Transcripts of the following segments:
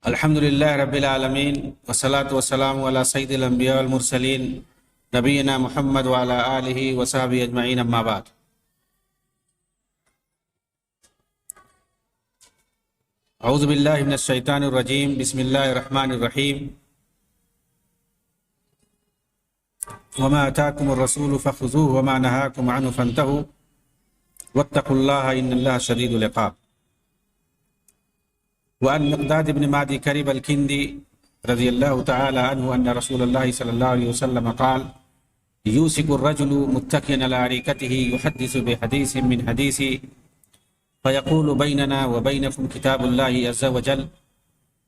الحمد للہ رب العالمین والصلاة والسلام علی سید الانبیاء والمرسلین نبینا محمد وعلی آلہ وصحبہ اجمعین، اما بعد۔ اعوذ باللہ من الشیطان الرجیم، بسم اللہ الرحمن الرحیم۔ وما آتاکم الرسول فخذوه وما نهاکم عنہ فانتہوا واتقوا اللہ ان اللہ شدید العقاب۔ وعن مقداد بن معدی کرب الکندی رضی اللہ تعالی عنہ ان رسول اللہ صلی اللہ علیہ وسلم قال یوسک الرجل متکئا علی اريكته يحدث بحدیث من حدیثه فيقول بيننا وبينكم كتاب الله عز وجل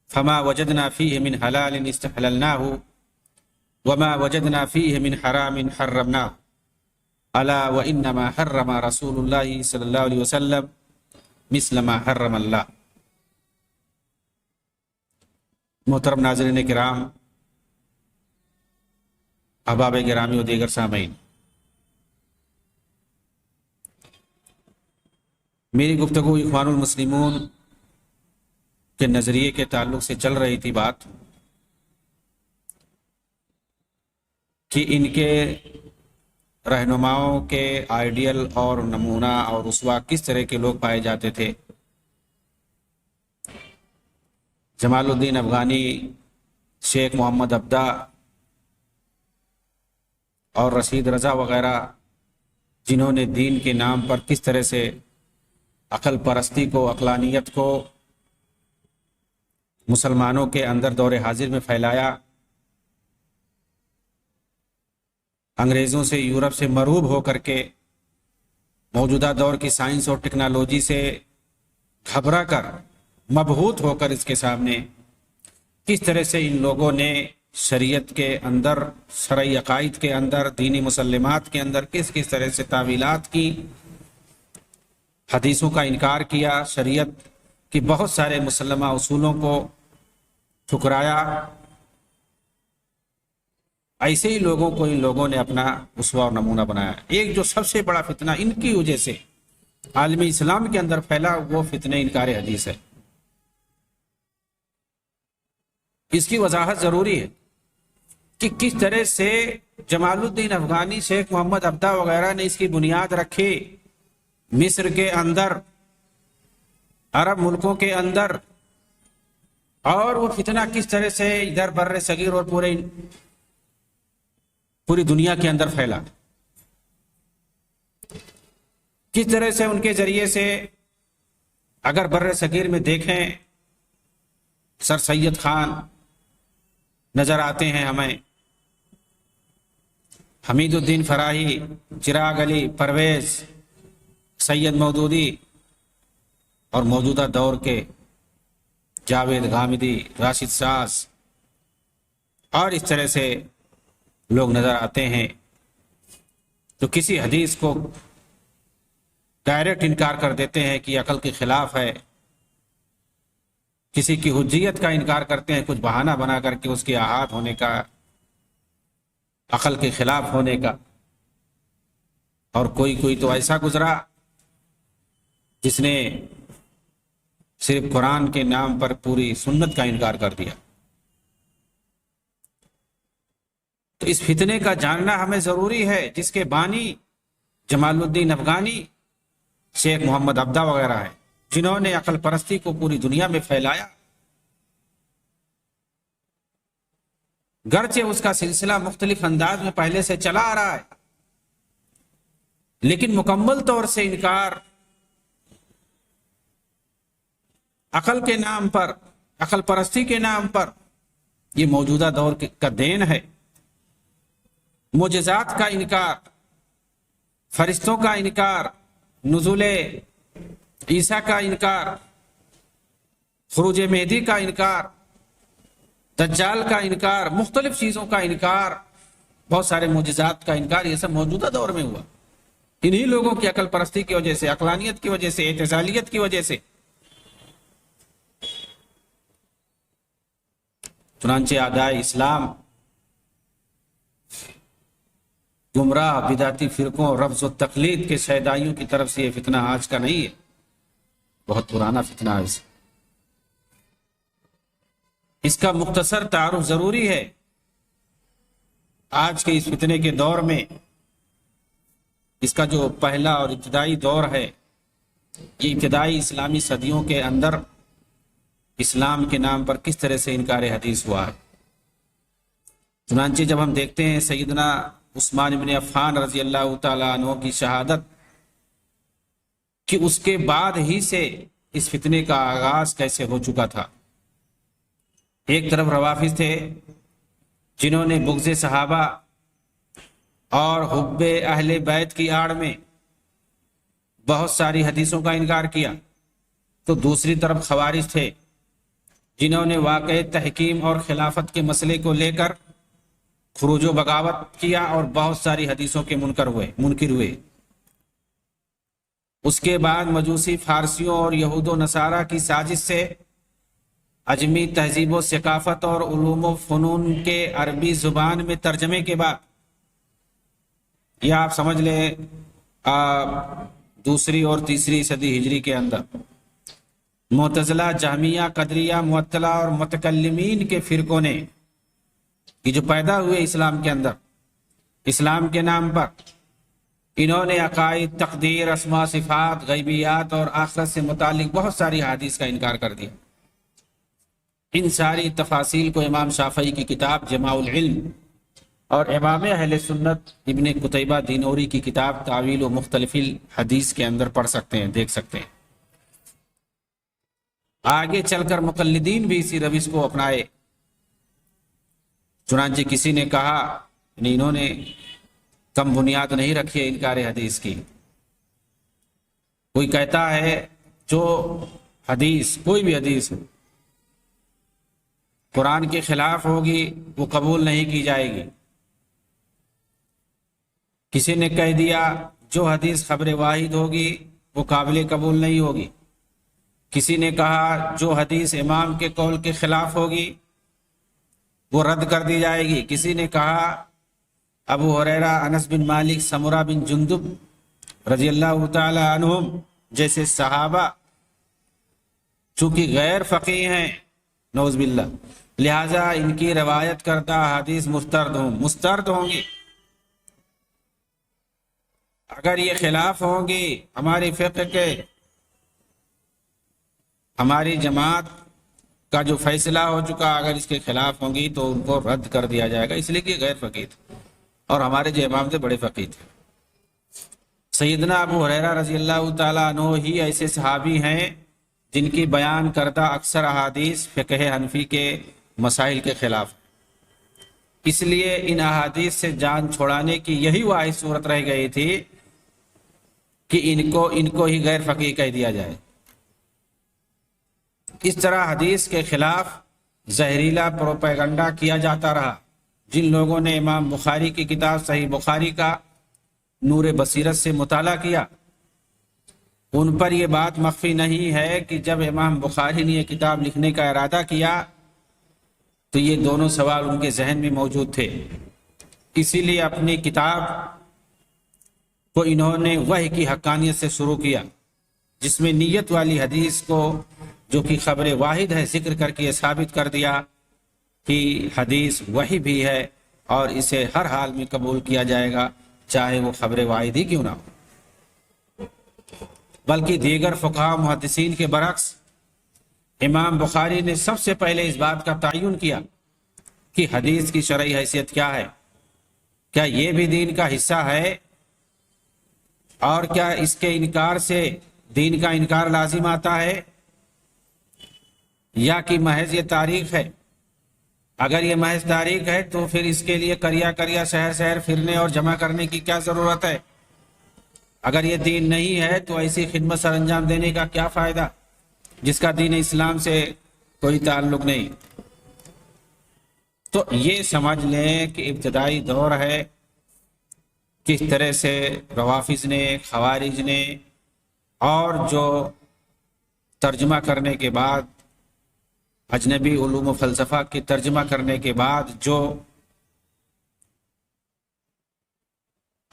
فما وجدنا فيه من حلال استحللناه وما وجدنا فيه من حرام حرمناه الا وانما حرم رسول الله صلی اللہ علیہ وسلم مثل ما حرم اللہ۔ محترم ناظرین کرام، احباب گرامی و دیگر سامعین، میری گفتگو اخوان المسلمون کے نظریے کے تعلق سے چل رہی تھی بات کہ ان کے رہنماؤں کے آئیڈیل اور نمونہ اور اسوا کس طرح کے لوگ پائے جاتے تھے۔ جمال الدین افغانی، شیخ محمد عبدہ اور رشید رضا وغیرہ، جنہوں نے دین کے نام پر کس طرح سے عقل پرستی کو، عقلانیت کو مسلمانوں کے اندر دور حاضر میں پھیلایا، انگریزوں سے، یورپ سے مرعوب ہو کر کے موجودہ دور کی سائنس اور ٹیکنالوجی سے گھبرا کر، مبہوت ہو کر اس کے سامنے کس طرح سے ان لوگوں نے شریعت کے اندر، شرعی عقائد کے اندر، دینی مسلمات کے اندر کس طرح سے تعویلات کی، حدیثوں کا انکار کیا، شریعت کی بہت سارے مسلمہ اصولوں کو ٹھکرایا۔ ایسے ہی لوگوں کو ان لوگوں نے اپنا اسوہ اور نمونہ بنایا۔ ایک جو سب سے بڑا فتنہ ان کی وجہ سے عالم اسلام کے اندر پھیلا، وہ فتنہ انکار حدیث ہے۔ اس کی وضاحت ضروری ہے کہ کس طرح سے جمال الدین افغانی، شیخ محمد عبدہ وغیرہ نے اس کی بنیاد رکھی، مصر کے اندر، عرب ملکوں کے اندر، اور وہ فتنہ کس طرح سے ادھر بر صغیر اور پوری دنیا کے اندر پھیلا، کس طرح سے ان کے ذریعے سے اگر بر صغیر میں دیکھیں، سر سید خان نظر آتے ہیں ہمیں، حمید الدین فراہی، چراغ علی، پرویز، سید مودودی، اور موجودہ دور کے جاوید غامدی، راشد ساز، اور اس طرح سے لوگ نظر آتے ہیں جو کسی حدیث کو ڈائریکٹ انکار کر دیتے ہیں کہ عقل کے خلاف ہے، کسی کی حجیت کا انکار کرتے ہیں کچھ بہانہ بنا کر کے اس کے احاد ہونے کا، عقل کے خلاف ہونے کا۔ اور کوئی تو ایسا گزرا جس نے صرف قرآن کے نام پر پوری سنت کا انکار کر دیا۔ تو اس فتنے کا جاننا ہمیں ضروری ہے، جس کے بانی جمال الدین افغانی، شیخ محمد عبدہ وغیرہ ہیں، جنہوں نے عقل پرستی کو پوری دنیا میں پھیلایا۔ گرچہ اس کا سلسلہ مختلف انداز میں پہلے سے چلا آ رہا ہے، لیکن مکمل طور سے انکار عقل کے نام پر، عقل پرستی کے نام پر، یہ موجودہ دور کا دین ہے۔ معجزات کا انکار، فرشتوں کا انکار، نزول عیسیٰ کا انکار، خروج مہدی کا انکار، دجال کا انکار، مختلف چیزوں کا انکار، بہت سارے معجزات کا انکار، یہ سب موجودہ دور میں ہوا، انہی لوگوں کی عقل پرستی کی وجہ سے، عقلانیت کی وجہ سے، اعتزالیت کی وجہ سے۔ چنانچہ اعداء اسلام، گمراہ بدعتی فرقوں، رفض و تقلید کے شیدائیوں کی طرف سے یہ فتنہ آج کا نہیں ہے، بہت پرانا فتنہ ہے۔ اس کا مختصر تعارف ضروری ہے۔ آج کے اس فتنے کے دور میں اس کا جو پہلا اور ابتدائی دور ہے، یہ ابتدائی اسلامی صدیوں کے اندر اسلام کے نام پر کس طرح سے انکار حدیث ہوا ہے۔ چنانچہ جب ہم دیکھتے ہیں سیدنا عثمان بن عفان رضی اللہ تعالیٰ عنہ کی شہادت، کہ اس کے بعد ہی سے اس فتنے کا آغاز کیسے ہو چکا تھا۔ ایک طرف روافض تھے جنہوں نے بغض صحابہ اور حب اہل بیت کی آڑ میں بہت ساری حدیثوں کا انکار کیا، تو دوسری طرف خوارج تھے جنہوں نے واقع تحکیم اور خلافت کے مسئلے کو لے کر خروج و بغاوت کیا اور بہت ساری حدیثوں کے منکر ہوئے۔ اس کے بعد مجوسی فارسیوں اور یہود و نصارہ کی سازش سے عجمی تہذیب و ثقافت اور علوم و فنون کے عربی زبان میں ترجمے کے بعد، یا آپ سمجھ لیں دوسری اور تیسری صدی ہجری کے اندر، معتزلہ، جہمیہ، قدریہ، معطلہ اور متکلمین کے فرقوں نے یہ جو پیدا ہوئے اسلام کے اندر، اسلام کے نام پر انہوں نے عقائد، تقدیر، اسماء، صفات، غیبیات اور آخرت سے متعلق بہت ساری حدیث کا انکار کر دیا۔ ان ساری تفاصیل کو امام شافعی کی کتاب جماع العلم اور امام اہل سنت ابن قتیبہ دینوری کی کتاب تعویل و مختلف الحدیث کے اندر پڑھ سکتے ہیں، دیکھ سکتے ہیں۔ آگے چل کر مقلدین بھی اسی روش کو اپنائے۔ چنانچہ کسی نے کہا، یعنی انہوں نے کم بنیاد نہیں رکھی ہے انکار حدیث کی۔ کوئی کہتا ہے جو حدیث، کوئی بھی حدیث قرآن کے خلاف ہوگی وہ قبول نہیں کی جائے گی۔ کسی نے کہہ دیا جو حدیث خبر واحد ہوگی وہ قابل قبول نہیں ہوگی۔ کسی نے کہا جو حدیث امام کے قول کے خلاف ہوگی وہ رد کر دی جائے گی۔ کسی نے کہا ابو ہریرہ، انس بن مالک، سمرہ بن جندب رضی اللہ تعالی عنہم جیسے صحابہ چونکہ غیر فقیہ ہیں، نعوذ باللہ، لہذا ان کی روایت کردہ حدیث مسترد ہوں گی۔ اگر یہ خلاف ہوں گی ہماری فقہ کے، ہماری جماعت کا جو فیصلہ ہو چکا، اگر اس کے خلاف ہوں گی تو ان کو رد کر دیا جائے گا، اس لیے کہ غیر فقیہ تھے اور ہمارے جو امام تھے بڑے فقیہ تھے۔ سیدنا ابو ہریرہ رضی اللہ تعالیٰ عنہ ہی ایسے صحابی ہیں جن کی بیان کردہ اکثر احادیث فقہ حنفی کے مسائل کے خلاف، اس لیے ان احادیث سے جان چھوڑانے کی یہی واحد صورت رہ گئی تھی کہ ان کو ہی غیر فقیہ کہہ دیا جائے۔ اس طرح حدیث کے خلاف زہریلا پروپیگنڈا کیا جاتا رہا۔ جن لوگوں نے امام بخاری کی کتاب صحیح بخاری کا نور بصیرت سے مطالعہ کیا، ان پر یہ بات مخفی نہیں ہے کہ جب امام بخاری نے یہ کتاب لکھنے کا ارادہ کیا تو یہ دونوں سوال ان کے ذہن میں موجود تھے۔ اسی لیے اپنی کتاب کو انہوں نے وحی کی حقانیت سے شروع کیا، جس میں نیت والی حدیث کو جو کہ خبر واحد ہے ذکر کر کے یہ ثابت کر دیا کہ حدیث وحی بھی ہے اور اسے ہر حال میں قبول کیا جائے گا، چاہے وہ خبر واحد ہی کیوں نہ ہو۔ بلکہ دیگر فقہاء محدثین کے برعکس امام بخاری نے سب سے پہلے اس بات کا تعین کیا کہ حدیث کی شرعی حیثیت کیا ہے، کیا یہ بھی دین کا حصہ ہے، اور کیا اس کے انکار سے دین کا انکار لازم آتا ہے، یا کہ محض یہ تاریخ ہے۔ اگر یہ محض تاریخ ہے تو پھر اس کے لیے کریا شہر شہر پھرنے اور جمع کرنے کی کیا ضرورت ہے؟ اگر یہ دین نہیں ہے تو ایسی خدمت سر انجام دینے کا کیا فائدہ جس کا دین اسلام سے کوئی تعلق نہیں؟ تو یہ سمجھ لیں کہ ابتدائی دور ہے، کس طرح سے روافض نے، خوارج نے، اور جو ترجمہ کرنے کے بعد اجنبی علوم و فلسفہ کی ترجمہ کرنے کے بعد جو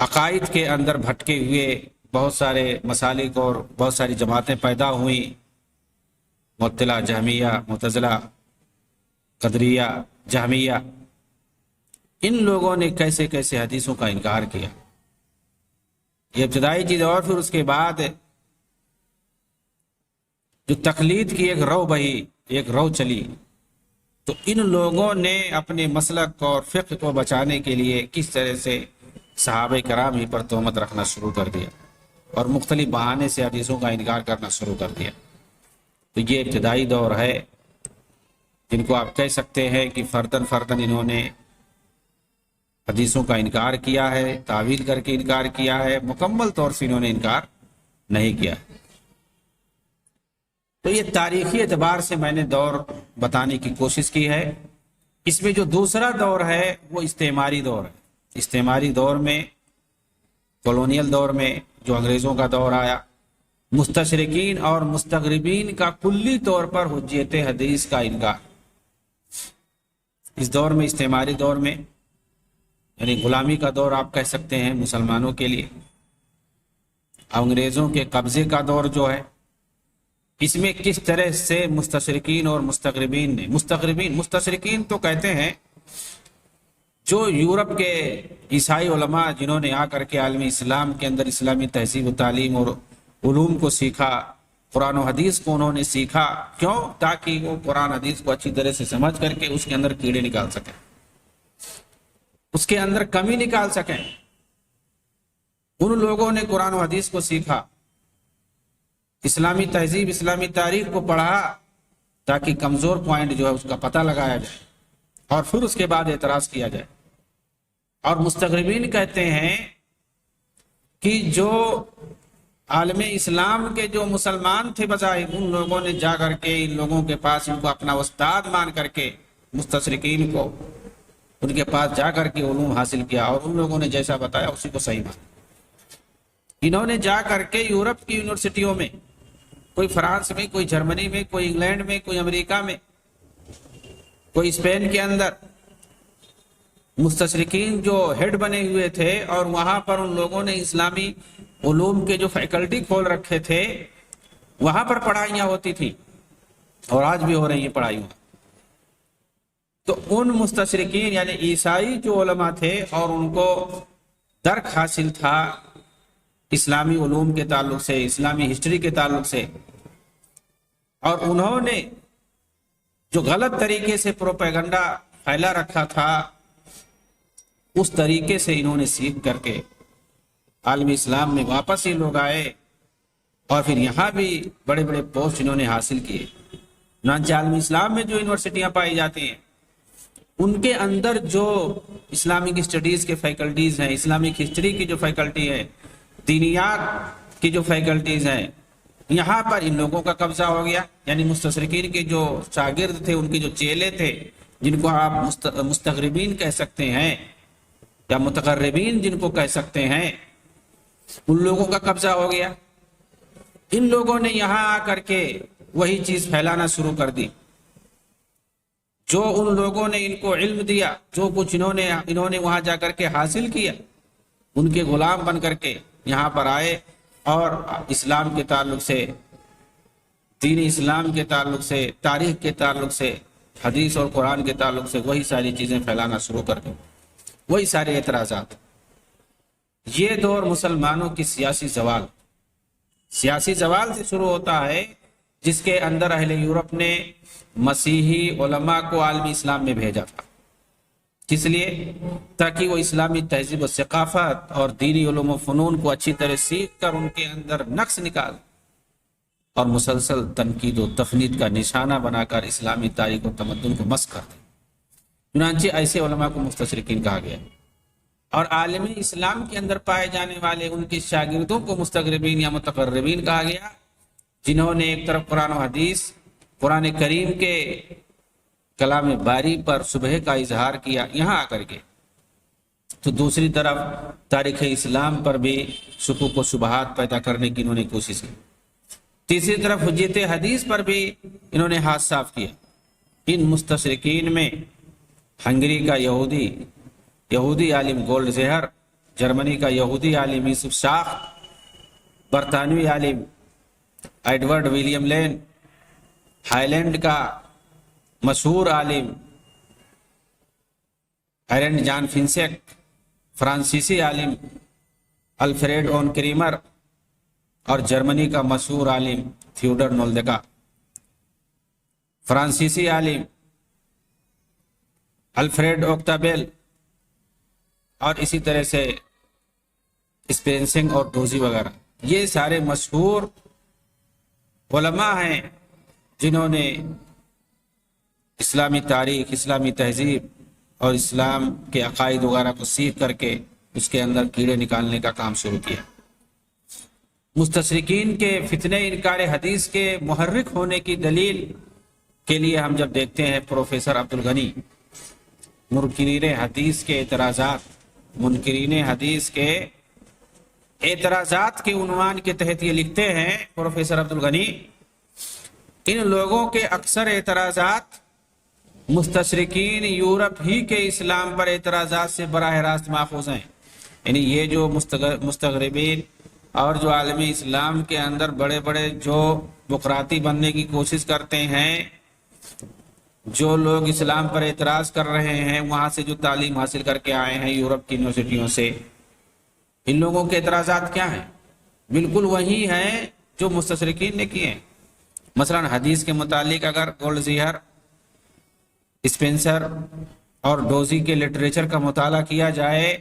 عقائد کے اندر بھٹکے ہوئے بہت سارے مسالک اور بہت ساری جماعتیں پیدا ہوئیں، معطلہ، جہمیہ، معتزلہ، قدریہ، جہمیہ، ان لوگوں نے کیسے کیسے حدیثوں کا انکار کیا. یہ ابتدائی چیز. اور پھر اس کے بعد جو تقلید کی ایک رو بہی، ایک رو چلی، تو ان لوگوں نے اپنے مسلک اور فقہ کو بچانے کے لیے کس طرح سے صحابہ کرام ہی پر تہمت رکھنا شروع کر دیا اور مختلف بہانے سے حدیثوں کا انکار کرنا شروع کر دیا. تو یہ ابتدائی دور ہے جن کو آپ کہہ سکتے ہیں کہ فردن فردن انہوں نے حدیثوں کا انکار کیا ہے، تعویل کر کے انکار کیا ہے، مکمل طور سے انہوں نے انکار نہیں کیا. تو یہ تاریخی اعتبار سے میں نے دور بتانے کی کوشش کی ہے. اس میں جو دوسرا دور ہے وہ استعماری دور ہے. استعماری دور میں، کولونیل دور میں جو انگریزوں کا دور آیا، مستشرقین اور مستغربین کا کلی طور پر حجیت حدیث کا انکار. اس دور میں، استعماری دور میں، یعنی غلامی کا دور آپ کہہ سکتے ہیں مسلمانوں کے لیے، انگریزوں کے قبضے کا دور جو ہے، اس میں کس طرح سے مستشرقین اور مستغربین نے، مستشرقین تو کہتے ہیں جو یورپ کے عیسائی علماء جنہوں نے آ کر کے عالم اسلام کے اندر اسلامی تہذیب و تعلیم اور علوم کو سیکھا، قرآن و حدیث کو انہوں نے سیکھا. کیوں؟ تاکہ وہ قرآن حدیث کو اچھی طرح سے سمجھ کر کے اس کے اندر کیڑے نکال سکیں، اس کے اندر کمی نکال سکیں. ان لوگوں نے قرآن و حدیث کو سیکھا، اسلامی تہذیب، اسلامی تاریخ کو پڑھا تاکہ کمزور پوائنٹ جو ہے اس کا پتہ لگایا جائے اور پھر اس کے بعد اعتراض کیا جائے. اور مستغربین کہتے ہیں کہ جو عالم اسلام کے جو مسلمان تھے بظاہر، ان لوگوں نے جا کر کے ان لوگوں کے پاس ان کو اپنا استاد مان کر کے، مستشرقین کو ان کے پاس جا کر کے علوم حاصل کیا اور ان لوگوں نے جیسا بتایا اسی کو صحیح مانا. انہوں نے جا کر کے یورپ کی یونیورسٹیوں میں، کوئی فرانس میں، کوئی جرمنی میں، کوئی انگلینڈ میں، کوئی امریکہ میں، کوئی اسپین کے اندر، مستشرقین جو ہیڈ بنے ہوئے تھے، اور وہاں پر ان لوگوں نے اسلامی علوم کے جو فیکلٹی کھول رکھے تھے، وہاں پر پڑھائیاں ہوتی تھی اور آج بھی ہو رہی ہیں پڑھائیاں. تو ان مستشرقین یعنی عیسائی جو علماء تھے اور ان کو درک حاصل تھا اسلامی علوم کے تعلق سے، اسلامی ہسٹری کے تعلق سے، اور انہوں نے جو غلط طریقے سے پروپیگنڈا پھیلا رکھا تھا، اس طریقے سے انہوں نے سیکھ کر کے عالم اسلام میں واپس ہی لوگ آئے اور پھر یہاں بھی بڑے بڑے پوسٹ انہوں نے حاصل کیے. چنانچہ عالم اسلام میں جو یونیورسٹیاں پائی جاتی ہیں، ان کے اندر جو اسلامک اسٹڈیز کے فیکلٹیز ہیں، اسلامک ہسٹری کی جو فیکلٹی ہے، دینیات کی جو فیکلٹیز ہیں، یہاں پر ان لوگوں کا قبضہ ہو گیا. یعنی مستشرقین کے جو شاگرد تھے، ان کے جو چیلے تھے، جن کو آپ مستغربین کہہ سکتے ہیں یا متقربین جن کو کہہ سکتے ہیں، ان لوگوں کا قبضہ ہو گیا. ان لوگوں نے یہاں آ کر کے وہی چیز پھیلانا شروع کر دی جو ان لوگوں نے ان کو علم دیا، جو کچھ انہوں نے وہاں جا کر کے حاصل کیا، ان کے غلام بن کر کے یہاں پر آئے اور اسلام کے تعلق سے، دین اسلام کے تعلق سے، تاریخ کے تعلق سے، حدیث اور قرآن کے تعلق سے وہی ساری چیزیں پھیلانا شروع کر دیں، وہی سارے اعتراضات. یہ دور مسلمانوں کی سیاسی زوال سے شروع ہوتا ہے، جس کے اندر اہل یورپ نے مسیحی علماء کو عالمی اسلام میں بھیجا تھا. کس لیے؟ تاکہ وہ اسلامی تہذیب و ثقافت اور دینی علوم و فنون کو اچھی طرح سیکھ کر ان کے اندر نقص نکال اور مسلسل تنقید و تفنید کا نشانہ بنا کر اسلامی تاریخ و تمدن کو مسخ کر دیں. چنانچہ ایسے علماء کو مستشرقین کہا گیا، اور عالمی اسلام کے اندر پائے جانے والے ان کے شاگردوں کو مستغربین یا متقربین کہا گیا، جنہوں نے ایک طرف قرآن و حدیث، قرآن کریم کے کلام باری پر صبح کا اظہار کیا یہاں آ کر کے، تو دوسری طرف تاریخ اسلام پر بھی شکوک و شبہات پیدا کرنے کی انہوں نے کوشش کی. تیسری طرف حجیت حدیث پر بھی انہوں نے ہاتھ صاف کیا. ان مستشرقین میں ہنگری کا یہودی عالم گولڈ زہر، جرمنی کا یہودی عالم یوسف شاخ، برطانوی عالم ایڈورڈ ولیم لین، ہالینڈ کا مشہور عالم ایرن جان فنسیک، فرانسیسی عالم الفریڈ اون کریمر اور جرمنی کا مشہور عالم تھیوڈر نولدگا۔ فرانسیسی عالم الفریڈ اوکتابیل اور اسی طرح سے اسپینسنگ اور ڈوزی وغیرہ، یہ سارے مشہور علماء ہیں جنہوں نے اسلامی تاریخ، اسلامی تہذیب اور اسلام کے عقائد وغیرہ کو سیکھ کر کے اس کے اندر کیڑے نکالنے کا کام شروع کیا۔ مستشرقین کے فتنے انکار حدیث کے محرک ہونے کی دلیل کے لیے ہم جب دیکھتے ہیں پروفیسر عبدالغنی منکرین حدیث کے اعتراضات کے عنوان کے تحت یہ لکھتے ہیں پروفیسر عبدالغنی، ان لوگوں کے اکثر اعتراضات مستشرقین یورپ ہی کے اسلام پر اعتراضات سے براہ راست ماخوذ ہیں۔ یعنی یہ جو مستغربین اور جو عالمی اسلام کے اندر بڑے بڑے جو بقراتی بننے کی کوشش کرتے ہیں، جو لوگ اسلام پر اعتراض کر رہے ہیں، وہاں سے جو تعلیم حاصل کر کے آئے ہیں یورپ کی یونیورسٹیوں سے، ان لوگوں کے اعتراضات کیا ہیں؟ بالکل وہی ہیں جو مستشرقین نے کیے ہیں۔ مثلا حدیث کے متعلق اگر گولڈزیہر، اسپینسر اور ڈوزی کے لٹریچر کا مطالعہ کیا جائے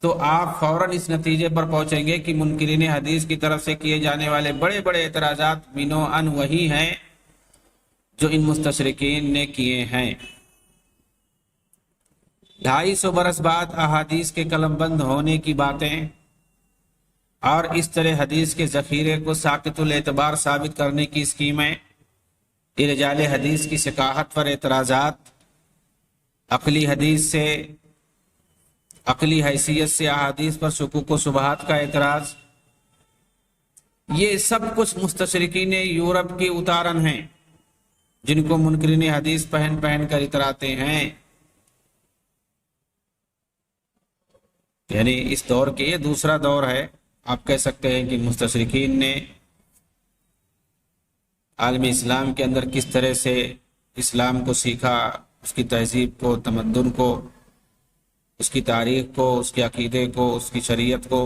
تو آپ فوراً اس نتیجے پر پہنچیں گے کہ منکرین حدیث کی طرف سے کیے جانے والے بڑے بڑے اعتراضات بنوعاً وہی ہیں جو ان مستشرقین نے کیے ہیں۔ 250 برس بعد احادیث کے قلم بند ہونے کی باتیں اور اس طرح حدیث کے ذخیرے کو ساقط الاعتبار ثابت کرنے کی اسکیمیں، رجال حدیث کی ثقافت پر اعتراضات، عقلی حیثیت سے احادیث پر شکوک و شبہات کا اعتراض، یہ سب کچھ مستشرقین یورپ کی اتارن ہیں جن کو منکرین حدیث پہن کر اتراتے ہیں۔ یعنی اس دور کے یہ دوسرا دور ہے، آپ کہہ سکتے ہیں کہ مستشرقین نے عالم اسلام کے اندر کس طرح سے اسلام کو سیکھا، اس کی تہذیب کو، تمدن کو، اس کی تاریخ کو، اس کے عقیدے کو، اس کی شریعت کو،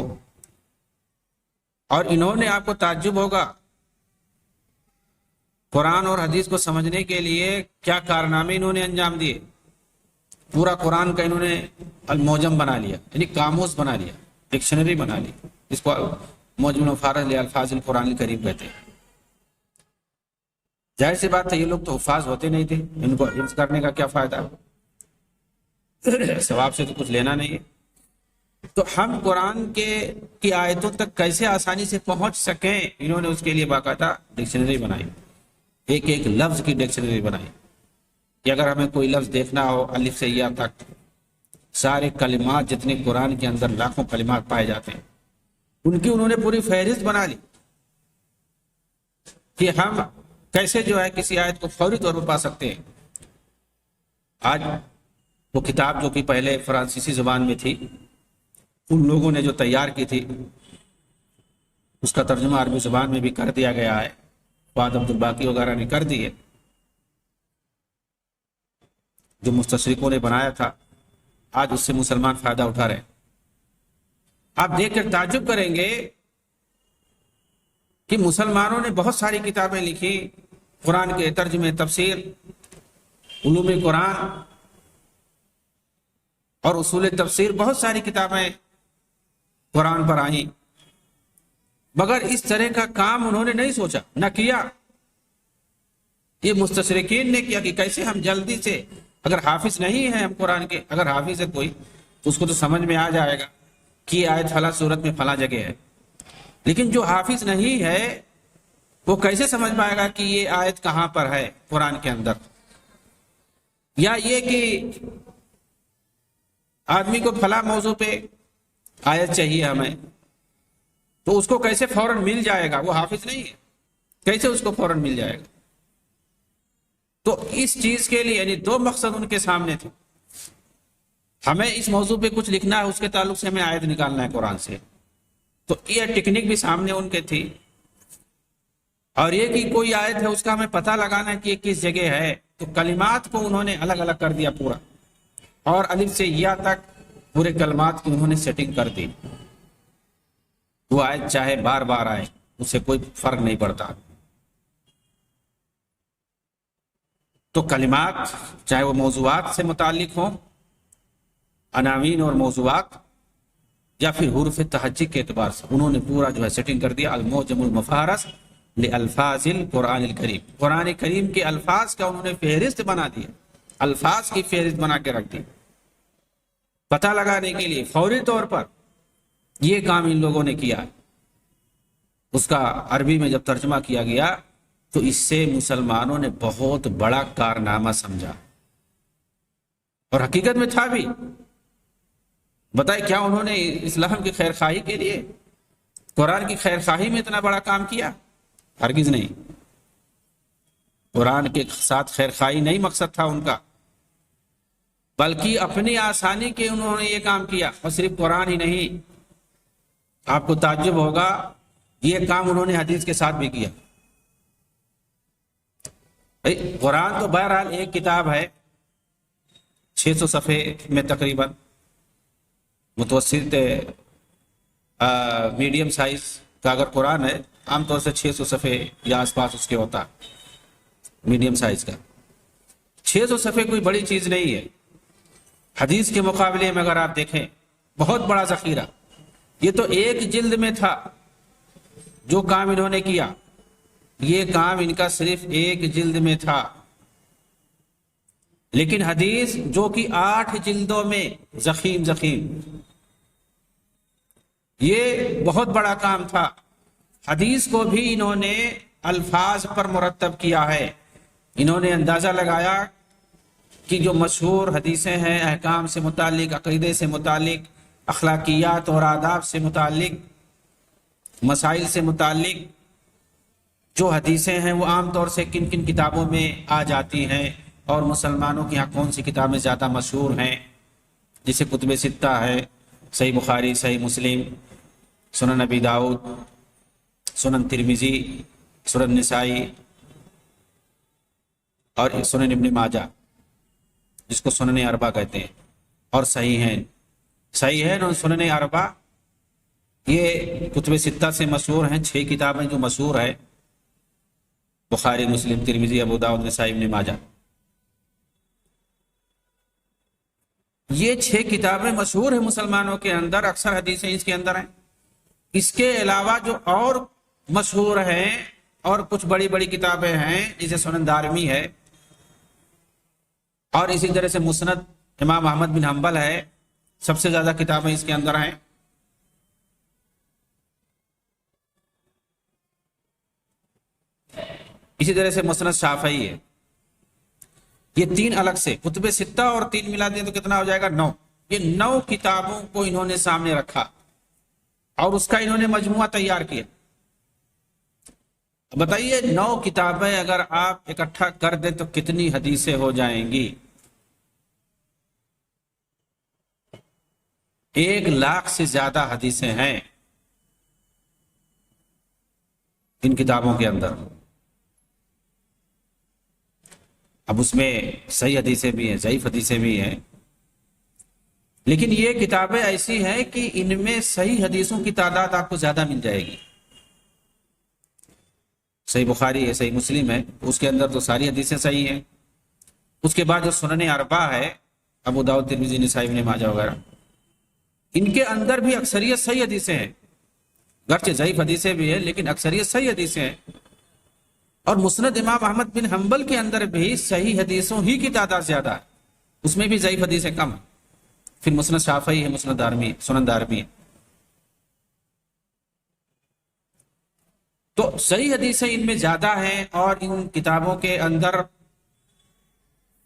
اور انہوں نے، آپ کو تعجب ہوگا، قرآن اور حدیث کو سمجھنے کے لیے کیا کارنامے انہوں نے انجام دیے۔ پورا قرآن کا انہوں نے المعجم بنا لیا، یعنی قاموس بنا لیا، ڈکشنری بنا لی، اس کو معجم الفارغ لالفاظ القرآن الکریم کہتے ہیں۔ ظاہر سی بات ہے یہ لوگ تو حفاظ ہوتے نہیں تھے، ان کو حفظ کرنے کا کیا فائدہ، ثواب سے تو کچھ لینا نہیں ہے۔ تو ہم قرآن کی آیتوں تک کیسے آسانی سے پہنچ سکیں، انہوں نے اس کے لیے باقاعدہ ڈکشنری بنائی، ایک ایک لفظ کی ڈکشنری بنائی کہ اگر ہمیں کوئی لفظ دیکھنا ہو الف سے یا تک، سارے کلمات جتنے قرآن کے اندر لاکھوں کلمات پائے جاتے ہیں، ان کی انہوں نے پوری فہرست بنا لی کہ ہم کیسے جو ہے کسی آیت کو فوری طور پر پا سکتے ہیں۔ آج وہ کتاب جو کہ پہلے فرانسیسی زبان میں تھی، ان لوگوں نے جو تیار کی تھی، اس کا ترجمہ عربی زبان میں بھی کر دیا گیا ہے، فؤاد عبدالباقی وغیرہ نے کر دی ہے، جو مستشرقوں نے بنایا تھا، آج اس سے مسلمان فائدہ اٹھا رہے ہیں۔ آپ دیکھ کر تعجب کریں گے کہ مسلمانوں نے بہت ساری کتابیں لکھی، قرآن کے ترجمے، تفسیر، علوم قرآن اور اصول تفسیر، بہت ساری کتابیں قرآن پر آئیں، مگر اس طرح کا کام انہوں نے نہیں سوچا، نہ کیا۔ یہ مستشرقین نے کیا کہ کیسے ہم جلدی سے، اگر حافظ نہیں ہے ہم قرآن کے، اگر حافظ ہے کوئی تو اس کو تو سمجھ میں آ جائے گا کہ یہ آیت فلاں صورت میں فلاں جگہ ہے، لیکن جو حافظ نہیں ہے وہ کیسے سمجھ پائے گا کہ یہ آیت کہاں پر ہے قرآن کے اندر، یا یہ کہ آدمی کو فلاں موضوع پہ آیت چاہیے ہمیں، تو اس کو کیسے فوراً مل جائے گا، وہ حافظ نہیں ہے، کیسے اس کو فوراً مل جائے گا۔ تو اس چیز کے لیے یعنی دو مقصد ان کے سامنے تھے، ہمیں اس موضوع پہ کچھ لکھنا ہے، اس کے تعلق سے ہمیں آیت نکالنا ہے قرآن سے، تو یہ ٹیکنیک بھی سامنے ان کے تھی، اور یہ کہ کوئی آیت ہے اس کا ہمیں پتہ لگانا ہے کہ یہ کس جگہ ہے، تو کلمات کو انہوں نے الگ الگ کر دیا پورا، اور الف سے یا تک پورے کلمات کی انہوں نے سیٹنگ کر دی. وہ آیت چاہے بار بار آئے اس سے کوئی فرق نہیں پڑتا. تو کلمات چاہے وہ موضوعات سے متعلق ہوں، عناوین اور موضوعات، یا پھر حروف تہجی کے اعتبار سے انہوں نے پورا جو ہے سیٹنگ کر دیا. المعجم المفہرس لالفاظ القرآن الکریم، قرآن کریم کے الفاظ کا انہوں نے فہرست بنا دیا، الفاظ کی فہرست بنا کے رکھ دی پتہ لگانے کے لیے. فوری طور پر یہ کام ان لوگوں نے کیا. اس کا عربی میں جب ترجمہ کیا گیا تو اس سے مسلمانوں نے بہت بڑا کارنامہ سمجھا، اور حقیقت میں تھا بھی. بتائے کیا انہوں نے اسلام کی خیر خواہی کے لیے، قرآن کی خیر خواہی میں اتنا بڑا کام کیا؟ ہرگز نہیں. قرآن کے ساتھ خیر خواہی نہیں مقصد تھا ان کا، بلکہ اپنی آسانی کے انہوں نے یہ کام کیا. اور صرف قرآن ہی نہیں، آپ کو تعجب ہوگا یہ کام انہوں نے حدیث کے ساتھ بھی کیا. قرآن تو بہرحال ایک کتاب ہے، 600 صفحے میں تقریباً، متوسط میڈیم سائز کا اگر قرآن ہے، عام طور سے 600 صفحے یا آس پاس اس کے ہوتا ہے میڈیم سائز کا. 600 صفحے کوئی بڑی چیز نہیں ہے حدیث کے مقابلے میں. اگر آپ دیکھیں بہت بڑا ذخیرہ. یہ تو ایک جلد میں تھا جو کام انہوں نے کیا، یہ کام ان کا صرف ایک جلد میں تھا. لیکن حدیث جو کہ 8 جلدوں میں زخیم، یہ بہت بڑا کام تھا. حدیث کو بھی انہوں نے الفاظ پر مرتب کیا ہے. انہوں نے اندازہ لگایا کہ جو مشہور حدیثیں ہیں احکام سے متعلق، عقیدے سے متعلق، اخلاقیات اور آداب سے متعلق، مسائل سے متعلق جو حدیثیں ہیں وہ عام طور سے کن کن کتابوں میں آ جاتی ہیں، اور مسلمانوں کے ہاں کون سی کتابیں زیادہ مشہور ہیں. جیسے کتب ستہ ہے، صحیح بخاری، صحیح مسلم، سنن ابی داؤد، سنن ترمذی، سنن نسائی، اور سنن ابن ماجہ جس کو سنن اربع کہتے ہیں، اور صحیحین اور سنن اربع یہ کتب ستہ سے مشہور ہیں. 6 کتابیں جو مشہور ہیں، بخاری، مسلم، ترمذی، ابو داؤد، نسائی، ابن ماجہ. یہ 6 کتابیں مشہور ہیں مسلمانوں کے اندر، اکثر حدیثیں اس کے اندر ہیں. اس کے علاوہ جو اور مشہور ہیں اور کچھ بڑی بڑی کتابیں ہیں، جیسے سنن دارمی ہے، اور اسی طرح سے مسند امام احمد بن حنبل ہے. سب سے زیادہ کتابیں اس کے اندر ہیں. اسی طرح سے مسند شافعی ہے. یہ 3 الگ سے، کتب ستہ اور 3 ملا دیں تو کتنا ہو جائے گا؟ 9. یہ 9 کتابوں کو انہوں نے سامنے رکھا اور اس کا انہوں نے مجموعہ تیار کیا. بتائیے 9 کتابیں اگر آپ اکٹھا کر دیں تو کتنی حدیثیں ہو جائیں گی؟ 1,00,000 سے زیادہ حدیثیں ہیں ان کتابوں کے اندر. اب اس میں صحیح حدیثیں بھی ہیں، ضعیف حدیثیں بھی ہیں، لیکن یہ کتابیں ایسی ہیں کہ ان میں صحیح حدیثوں کی تعداد آپ کو زیادہ مل جائے گی. صحیح بخاری ہے، صحیح مسلم ہے، اس کے اندر تو ساری حدیثیں صحیح ہیں. اس کے بعد جو سنن اربع ہے، ابو داؤد، ترمذی، نسائی، ابن ماجہ وغیرہ، ان کے اندر بھی اکثریت صحیح حدیثیں ہیں. گرچہ ضعیف حدیثیں بھی ہیں لیکن اکثریت صحیح حدیثیں ہیں. اور مسند امام احمد بن حنبل کے اندر بھی صحیح حدیثوں ہی کی تعداد زیادہ ہے، اس میں بھی ضعیف حدیثیں کم ہیں. پھر مسند شافعی ہے، مسند دارمی، سنن دارمی ہے. تو صحیح حدیثیں ان میں زیادہ ہیں، اور ان کتابوں کے اندر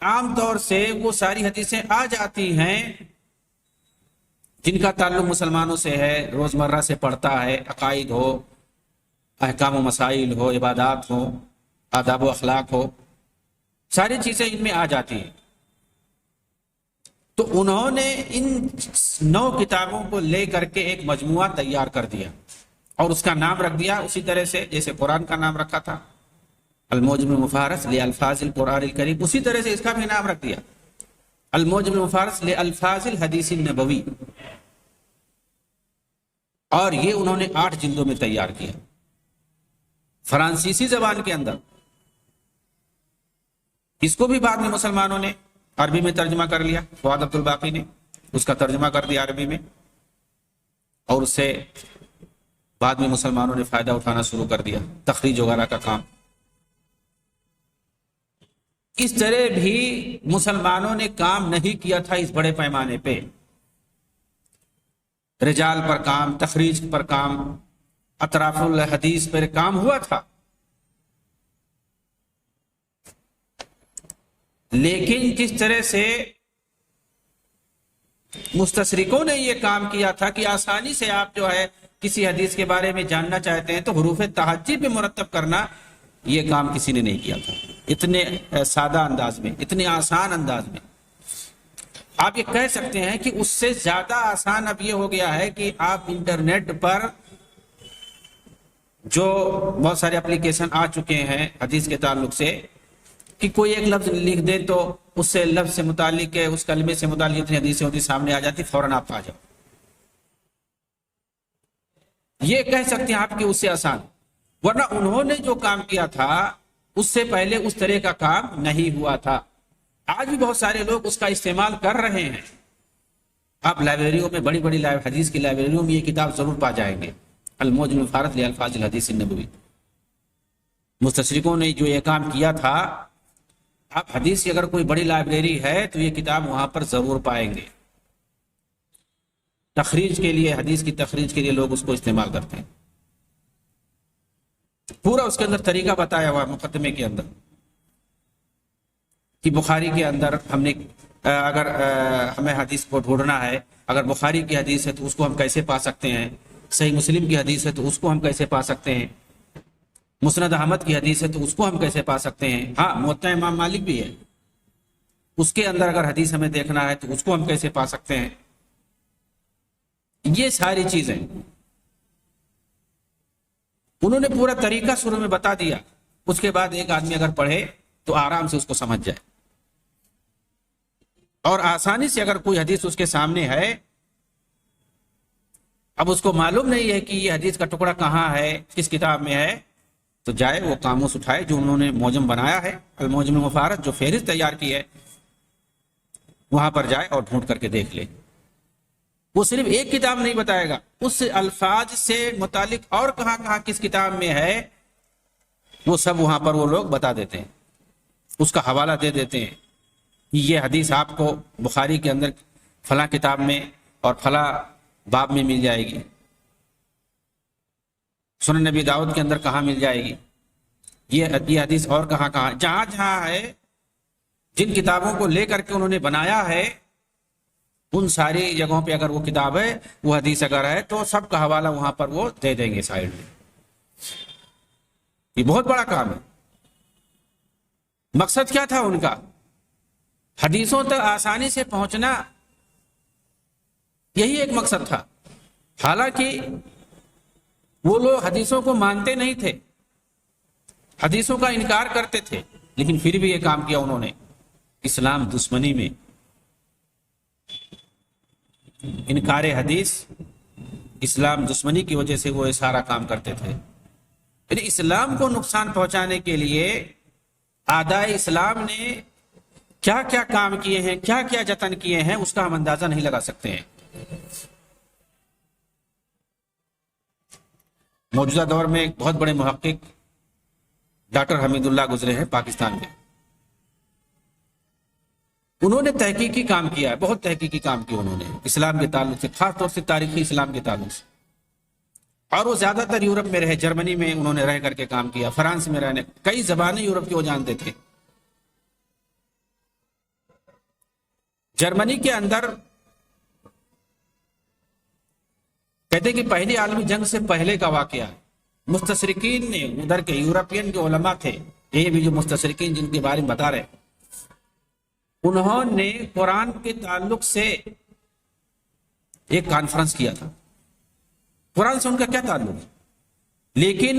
عام طور سے وہ ساری حدیثیں آ جاتی ہیں جن کا تعلق مسلمانوں سے ہے، روزمرہ سے پڑھتا ہے. عقائد ہو، احکام و مسائل ہو، عبادات ہو، آداب و اخلاق ہو، ساری چیزیں ان میں آ جاتی ہیں. تو انہوں نے ان 9 کتابوں کو لے کر کے ایک مجموعہ تیار کر دیا اور اس کا نام رکھ دیا اسی طرح سے جیسے قرآن کا نام رکھا تھا، المعجم المفہرس لالفاظ القرآن الکریم، اسی طرح سے اس کا بھی نام رکھ دیا. المعجم المفارس لالفاظ الحدیث النبوی، اور یہ انہوں نے 8 جلدوں میں تیار کیا فرانسیسی زبان کے اندر۔ اس کو بھی بعد میں مسلمانوں نے عربی میں ترجمہ کر لیا، فؤاد عبد الباقی نے اس کا ترجمہ کر دیا عربی میں، اور اس سے بعد میں مسلمانوں نے فائدہ اٹھانا شروع کر دیا، تخریج وغیرہ کا کام۔ اس طرح بھی مسلمانوں نے کام نہیں کیا تھا اس بڑے پیمانے پہ، رجال پر کام، تخریج پر کام، اطراف الحدیث پر کام ہوا تھا، لیکن جس طرح سے مستشرقوں نے یہ کام کیا تھا کہ آسانی سے آپ جو ہے کسی حدیث کے بارے میں جاننا چاہتے ہیں تو حروف تہجی پہ مرتب کرنا، یہ کام کسی نے نہیں کیا تھا اتنے سادہ انداز میں، اتنے آسان انداز میں۔ آپ یہ کہہ سکتے ہیں کہ اس سے زیادہ آسان اب یہ ہو گیا ہے کہ آپ انٹرنیٹ پر جو بہت سارے اپلیکیشن آ چکے ہیں حدیث کے تعلق سے، کہ کوئی ایک لفظ لکھ دے تو اس سے لفظ سے متعلق ہے، اس کلمے سے متعلق اتنی حدیثیں ہوتی سامنے آ جاتی، فوراً آپ آ جاؤ۔ یہ کہہ سکتے ہیں آپ کہ اس سے آسان، ورنہ انہوں نے جو کام کیا تھا اس سے پہلے اس طرح کا کام نہیں ہوا تھا۔ آج بھی بہت سارے لوگ اس کا استعمال کر رہے ہیں۔ آپ لائبریریوں میں، بڑی بڑی حدیث کی لائبریریوں میں یہ کتاب ضرور پا جائیں گے، المعجم المفارس لالفاظ الحدیث النبوی۔ مستشرقوں نے جو یہ کام کیا تھا، آپ حدیث کی اگر کوئی بڑی لائبریری ہے تو یہ کتاب وہاں پر ضرور پائیں گے۔ تخریج کے لیے، حدیث کی تخریج کے لیے لوگ اس کو استعمال کرتے ہیں۔ پورا اس کے اندر طریقہ بتایا ہوا مقدمے کے اندر کہ بخاری کے اندر ہم نے اگر ہمیں حدیث کو ڈھونڈنا ہے، اگر بخاری کی حدیث ہے تو اس کو ہم کیسے پا سکتے ہیں، صحیح مسلم کی حدیث ہے تو اس کو ہم کیسے پا سکتے ہیں، مسند احمد کی حدیث ہے تو اس کو ہم کیسے پا سکتے ہیں، ہاں موطا امام مالک بھی ہے، اس کے اندر اگر حدیث ہمیں دیکھنا ہے تو اس کو ہم کیسے پا سکتے ہیں۔ یہ ساری چیزیں انہوں نے پورا طریقہ شروع میں بتا دیا، اس کے بعد ایک آدمی اگر پڑھے تو آرام سے اس کو سمجھ جائے، اور آسانی سے اگر کوئی حدیث اس کے سامنے ہے، اب اس کو معلوم نہیں ہے کہ یہ حدیث کا ٹکڑا کہاں ہے، کس کتاب میں ہے، تو جائے وہ قاموس اٹھائے جو انہوں نے معجم بنایا ہے، المعجم المفارس، جو فہرست تیار کی ہے، وہاں پر جائے اور ڈھونڈ کر کے دیکھ لے۔ وہ صرف ایک کتاب نہیں بتائے گا، اس الفاظ سے متعلق اور کہاں کہاں کس کتاب میں ہے وہ سب وہاں پر وہ لوگ بتا دیتے ہیں، اس کا حوالہ دے دیتے ہیں کہ یہ حدیث آپ کو بخاری کے اندر فلاں کتاب میں اور فلاں باب میں مل جائے گی، سنن نبی داؤد کے اندر کہاں مل جائے گی، یہ حدیث اور کہاں کہاں، جہاں جہاں ہے، جن کتابوں کو لے کر کے انہوں نے بنایا ہے ان ساری جگہوں پہ اگر وہ کتاب ہے، وہ حدیث اگر ہے تو سب کا حوالہ وہاں پر وہ دے دیں گے سائیڈ میں۔ یہ بہت بڑا کام ہے۔ مقصد کیا تھا ان کا؟ حدیثوں تک آسانی سے پہنچنا، یہی ایک مقصد تھا۔ حالانکہ وہ لوگ حدیثوں کو مانتے نہیں تھے، حدیثوں کا انکار کرتے تھے، لیکن پھر بھی یہ کام کیا انہوں نے، اسلام دشمنی میں انکار حدیث، اسلام دشمنی کی وجہ سے وہ یہ سارا کام کرتے تھے۔ یعنی اسلام کو نقصان پہنچانے کے لیے اعدائے اسلام نے کیا کیا کام کیے ہیں، کیا کیا جتن کیے ہیں، اس کا ہم اندازہ نہیں لگا سکتے ہیں۔ موجودہ دور میں ایک بہت بڑے محقق ڈاکٹر حمید اللہ گزرے ہیں پاکستان میں، انہوں نے تحقیقی کام کیا ہے، بہت تحقیقی کام کیا انہوں نے اسلام کے تعلق سے، خاص طور سے تاریخی اسلام کے تعلق سے، اور وہ زیادہ تر یورپ میں رہے، جرمنی میں انہوں نے رہ کر کے کام کیا، فرانس میں رہنے، کئی زبانیں یورپ کی وہ جانتے تھے۔ جرمنی کے اندر کہتے کہ پہلی عالمی جنگ سے پہلے کا واقعہ ہے، مستشرقین نے، ادھر کے یورپین کے علماء تھے، یہ بھی جو مستشرقین جن کے بارے میں بتا رہے، انہوں نے قرآن کے تعلق سے ایک کانفرنس کیا تھا۔ قرآن سے ان کا کیا تعلق ہے، لیکن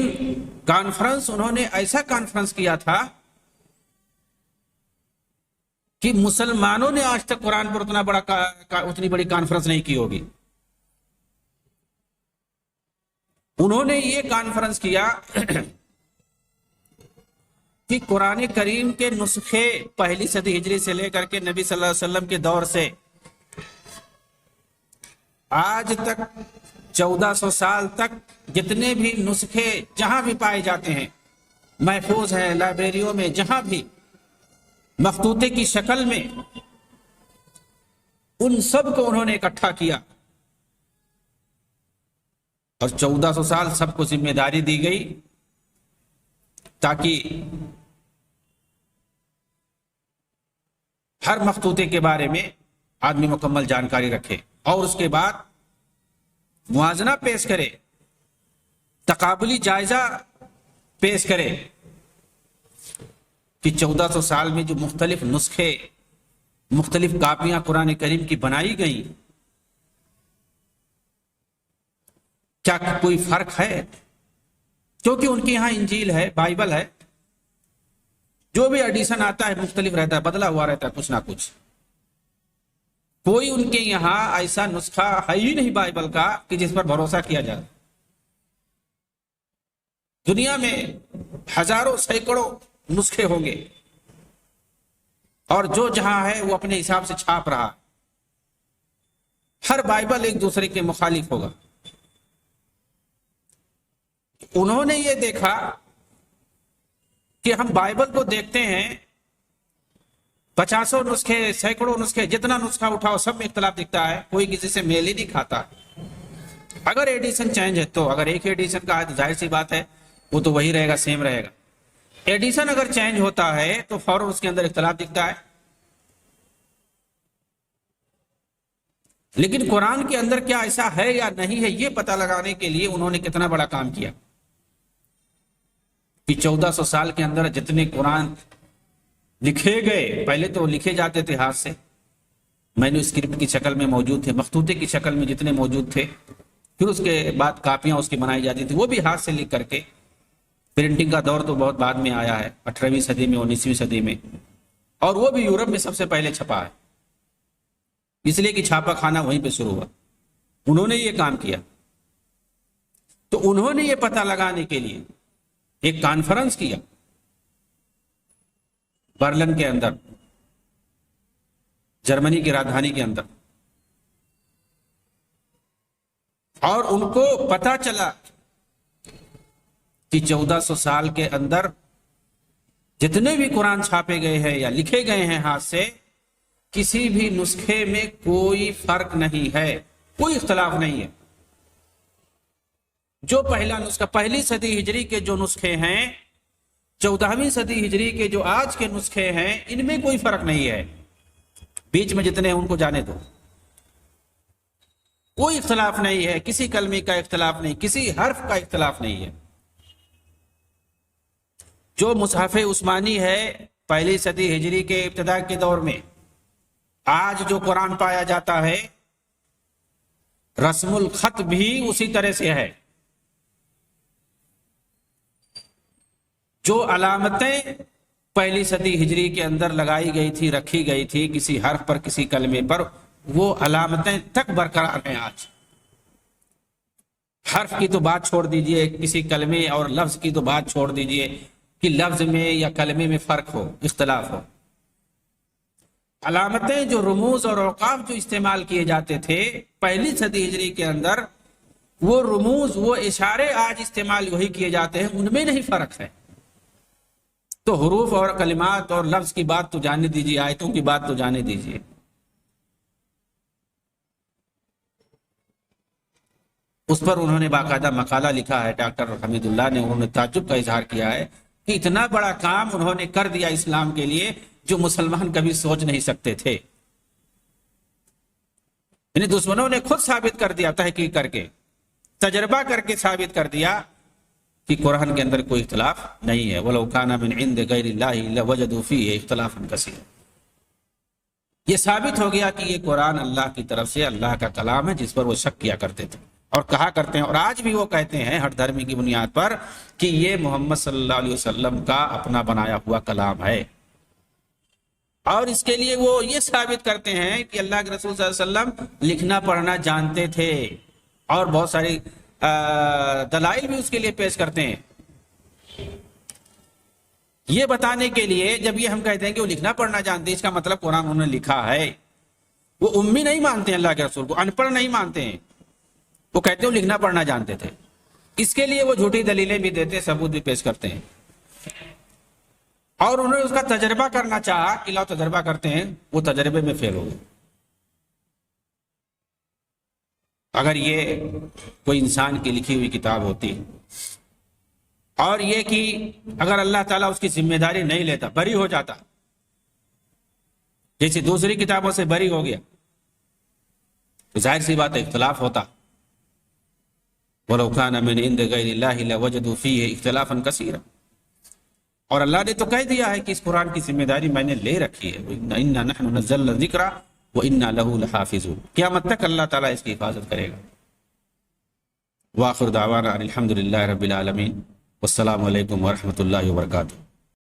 کانفرنس انہوں نے ایسا کانفرنس کیا تھا کہ مسلمانوں نے آج تک قرآن پر اتنی بڑی کانفرنس نہیں کی ہوگی. انہوں نے یہ کانفرنس کیا کہ قرآن کریم کے نسخے پہلی صدی ہجری سے لے کر کے نبی صلی اللہ علیہ وسلم کے دور سے آج تک 1400 سال تک جتنے بھی نسخے جہاں بھی پائے جاتے ہیں، محفوظ ہیں لائبریریوں میں، جہاں بھی مخطوطے کی شکل میں، ان سب کو انہوں نے اکٹھا کیا اور 1400 سال سب کو ذمہ داری دی گئی تاکہ ہر مخطوطے کے بارے میں آدمی مکمل جانکاری رکھے اور اس کے بعد موازنہ پیش کرے، تقابلی جائزہ پیش کرے کہ 1400 سال میں جو مختلف نسخے، مختلف کاپیاں قرآن کریم کی بنائی گئیں، کیا کوئی فرق ہے؟ کیونکہ ان کے یہاں انجیل ہے، بائبل ہے، جو بھی ایڈیشن آتا ہے مختلف رہتا ہے، بدلا ہوا رہتا ہے کچھ نہ کچھ. کوئی ان کے یہاں ایسا نسخہ ہے ہی نہیں بائبل کا کہ جس پر بھروسہ کیا جائے. دنیا میں ہزاروں سینکڑوں نسخے ہوں گے اور جو جہاں ہے وہ اپنے حساب سے چھاپ رہا. ہر بائبل ایک دوسرے کے مخالف ہوگا. انہوں نے یہ دیکھا کہ ہم بائبل کو دیکھتے ہیں، 50 نسخے، سینکڑوں نسخے، جتنا نسخہ اٹھاؤ سب میں اختلاف دکھتا ہے، کوئی کسی سے میل ہی نہیں کھاتا. اگر ایڈیشن چینج ہے تو، اگر ایک ایڈیشن کا ہے تو ظاہر سی بات ہے وہ تو وہی رہے گا، سیم رہے گا. ایڈیشن اگر چینج ہوتا ہے تو فوراً اس کے اندر اختلاف دکھتا ہے. لیکن قرآن کے اندر کیا ایسا ہے یا نہیں ہے، یہ پتہ لگانے کے لیے انہوں نے کتنا بڑا کام کیا کہ 1400 سال کے اندر جتنے قرآن لکھے گئے، پہلے تو لکھے جاتے تھے ہاتھ سے، مینوسکرپٹ کی شکل میں موجود تھے، مخطوطے کی شکل میں جتنے موجود تھے، پھر اس کے بعد کاپیاں اس کی بنائی جاتی تھی، وہ بھی ہاتھ سے لکھ کر کے. پرنٹنگ کا دور تو بہت بعد میں آیا ہے، 18ویں صدی میں، 19ویں صدی میں، اور وہ بھی یورپ میں سب سے پہلے چھپا ہے، اس لیے کہ چھاپا کھانا وہیں پہ شروع ہوا. انہوں نے یہ کام کیا. تو انہوں نے یہ پتہ لگانے کے لیے ایک کانفرنس کیا برلن کے اندر، جرمنی کی راجدھانی کے اندر، اور ان کو پتہ چلا کہ 1400 سال کے اندر جتنے بھی قرآن چھاپے گئے ہیں یا لکھے گئے ہیں ہاتھ سے، کسی بھی نسخے میں کوئی فرق نہیں ہے، کوئی اختلاف نہیں ہے. جو پہلا نسخہ پہلی صدی ہجری کے جو نسخے ہیں، 14ویں صدی ہجری کے جو آج کے نسخے ہیں، ان میں کوئی فرق نہیں ہے. بیچ میں جتنے ہیں ان کو جانے دو، کوئی اختلاف نہیں ہے، کسی کلمے کا اختلاف نہیں، کسی حرف کا اختلاف نہیں ہے. جو مصحف عثمانی ہے پہلی صدی ہجری کے ابتدا کے دور میں، آج جو قرآن پایا جاتا ہے، رسم الخط بھی اسی طرح سے ہے. جو علامتیں پہلی صدی ہجری کے اندر لگائی گئی تھی، رکھی گئی تھی کسی حرف پر، کسی کلمے پر، وہ علامتیں تک برقرار ہیں آج. حرف کی تو بات چھوڑ دیجئے، کسی کلمے اور لفظ کی تو بات چھوڑ دیجئے کہ لفظ میں یا کلمے میں فرق ہو، اختلاف ہو. علامتیں، جو رموز اور اوقاف جو استعمال کیے جاتے تھے پہلی صدی ہجری کے اندر، وہ رموز، وہ اشارے آج استعمال وہی کیے جاتے ہیں، ان میں نہیں فرق ہے. تو حروف اور کلمات اور لفظ کی بات تو جانے دیجیے، آیتوں کی بات تو جانے دیجیے. اس پر انہوں نے باقاعدہ مقالہ لکھا ہے، ڈاکٹر حمید اللہ نے. انہوں نے تعجب کا اظہار کیا ہے کہ اتنا بڑا کام انہوں نے کر دیا اسلام کے لیے جو مسلمان کبھی سوچ نہیں سکتے تھے. یعنی دشمنوں نے خود ثابت کر دیا، تحقیق کر کے، تجربہ کر کے ثابت کر دیا کہ قرآن کے اندر کوئی اختلاف نہیں ہے. وَلَوْ كَانَ مِنْ عِنْدِ غَيْرِ اللَّهِ لَوَجَدُوا فِيهِ اخْتِلَافًا كَثِيرًا. یہ ثابت ہو گیا کہ یہ قرآن اللہ کی طرف سے اللہ کا کلام ہے، جس پر وہ شک کیا کرتے تھے اور کہا کرتے ہیں، اور آج بھی وہ کہتے ہیں ہر دھرمی کی بنیاد پر کہ یہ محمد صلی اللہ علیہ وسلم کا اپنا بنایا ہوا کلام ہے. اور اس کے لیے وہ یہ ثابت کرتے ہیں کہ اللہ کے رسول صلی اللہ علیہ وسلم لکھنا پڑھنا جانتے تھے، اور بہت ساری دلائل بھی اس کے لیے پیش کرتے ہیں، یہ بتانے کے لیے جب یہ ہم کہتے ہیں کہ وہ لکھنا پڑھنا جانتے ہیں، اس کا مطلب قرآن انہوں نے لکھا ہے۔ وہ امی نہیں مانتے ہیں اللہ کے رسول کو، ان پڑھ نہیں مانتے ہیں، وہ کہتے ہیں وہ لکھنا پڑھنا جانتے تھے۔ اس کے لیے وہ جھوٹی دلیلیں بھی دیتے، ثبوت بھی پیش کرتے ہیں، اور انہوں نے اس کا تجربہ کرنا چاہا کہ لاؤ تجربہ کرتے ہیں، وہ تجربے میں فیل ہو گئے۔ اگر یہ کوئی انسان کی لکھی ہوئی کتاب ہوتی اور یہ کہ اگر اللہ تعالیٰ اس کی ذمہ داری نہیں لیتا، بری ہو جاتا، جیسے دوسری کتابوں سے بری ہو گیا، تو ظاہر سی بات ہے اختلاف ہوتا۔ وَلَوْ كَانَ مِنْ عِنْدِ غَيْرِ اللَّهِ لَوَجَدُوا فِيهِ اخْتِلَافًا كَثِيرًا، اور اللہ نے تو کہہ دیا ہے کہ اس قرآن کی ذمہ داری میں نے لے رکھی ہے، إِنَّا نَحْنُ نَزَّلْنَا الذِّكْرَ وَإِنَّا لَهُ لَحَافِظُونَ، قیامت تک اللہ تعالیٰ اس کی حفاظت کرے گا۔ وآخر دعوانا الحمد للہ رب العالمین، والسلام علیکم ورحمۃ اللہ وبرکاتہ۔